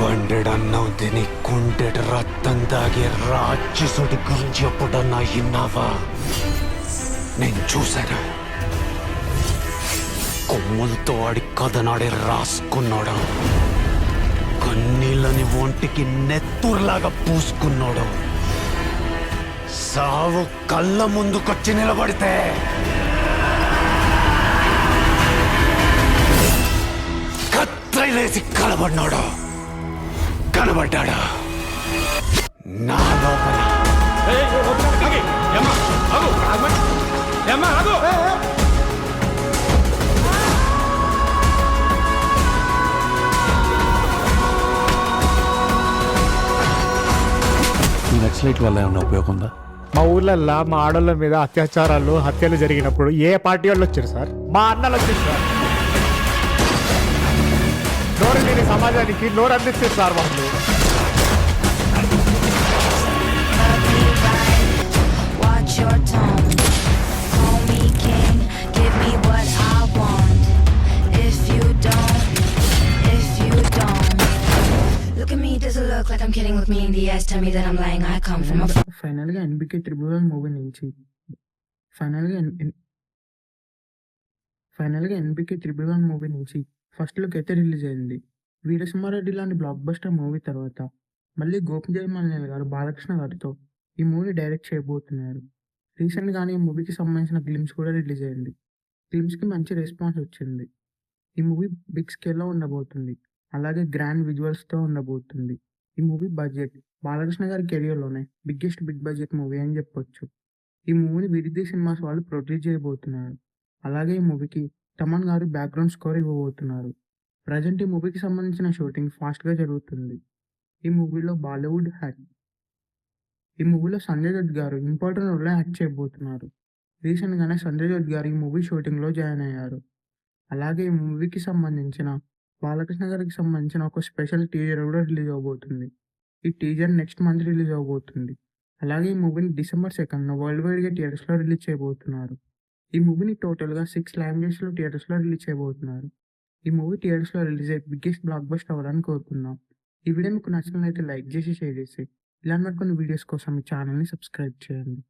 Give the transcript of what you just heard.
వండెడన్నావు తిని కుండెడు రక్తం తాగే రాక్షసుడి గురించి ఎప్పుడన్నా విన్నావా? నేను చూశాను. కొమ్ములతో ఆడి కథనాడే రాసుకున్నాడు. కన్నీళ్ళని ఒంటికి నెత్తురులాగా పూసుకున్నాడు. సావు కళ్ళ ముందుకొచ్చి నిలబడితే కత్తిలేసి కనబడ్డాడు నా లోపల. ఈ నక్సలైట్ వల్ల ఏమన్నా ఉపయోగం ఉందా? మా ఊర్లల్లో మా ఆడోళ్ళ మీద అత్యాచారాలు హత్యలు జరిగినప్పుడు ఏ పార్టీ వాళ్ళు వచ్చారు సార్? మా అన్నలు వచ్చారు సార్. నోరు లేని సమాజానికి నోరు అందిస్తారు సార్ వాళ్ళు. Watch your tone. Call me king. Give me what I want. If you don't. Look at me, does it look like I'm kidding? Look me in the ass, tell me that I'm lying. I come from a ఫైనల్గా NBK Tribhuvan movie నుంచి first look అయితే release అయింది. వీరసింహారెడ్డి లాంటి block buster movie తర్వాత మళ్ళీ గోపి జయమాలిని గారు బాలకృష్ణ గారితో ఈ మూవీ డైరెక్ట్ చేయబోతున్నారు. రీసెంట్గానే ఈ మూవీకి సంబంధించిన గ్లిమ్స్ కూడా రిలీజ్ అయింది. గ్లిమ్స్కి మంచి రెస్పాన్స్ వచ్చింది. ఈ మూవీ బిగ్ స్కేల్లో ఉండబోతుంది, అలాగే గ్రాండ్ విజువల్స్తో ఉండబోతుంది. ఈ మూవీ బడ్జెట్ బాలకృష్ణ గారి కెరియర్లోనే బిగ్గెస్ట్ బిగ్ బడ్జెట్ మూవీ అని చెప్పొచ్చు. ఈ మూవీని విరిది సినిమాస్ వాళ్ళు ప్రొడ్యూస్ చేయబోతున్నారు. అలాగే ఈ మూవీకి తమన్ గారు బ్యాక్గ్రౌండ్ స్కోర్ ఇవ్వబోతున్నారు. ప్రజెంట్ ఈ మూవీకి సంబంధించిన షూటింగ్ ఫాస్ట్గా జరుగుతుంది. ఈ మూవీలో సంజయ్ దత్ గారు ఇంపార్టెంట్ రోల్లో యాక్ట్ చేయబోతున్నారు. రీసెంట్గానే సంజయ్ దత్ గారు ఈ మూవీ షూటింగ్లో జాయిన్ అయ్యారు. అలాగే ఈ మూవీకి సంబంధించిన బాలకృష్ణ గారికి సంబంధించిన ఒక స్పెషల్ టీజర్ కూడా రిలీజ్ అవబోతుంది. ఈ టీజర్ నెక్స్ట్ మంత్ రిలీజ్ అవబోతుంది. అలాగే ఈ మూవీని December 2nd వరల్డ్ వైడ్గా థియేటర్స్లో రిలీజ్ చేయబోతున్నారు. ఈ మూవీని టోటల్గా 6 లాంగ్వేజెస్లో థియేటర్స్లో రిలీజ్ చేయబోతున్నారు. ఈ మూవీ థియేటర్స్లో రిలీజ్ అయ్యి బిగ్గెస్ట్ బ్లాక్ బస్టర్ అవ్వాలని కోరుతున్నాం. ఈ వీడియో మీకు నచ్చినట్లయితే లైక్ చేసి షేర్ చేసి ఇలాంటి కొన్ని వీడియోస్ కోసం ఈ ఛానల్ని సబ్స్క్రైబ్ చేయండి.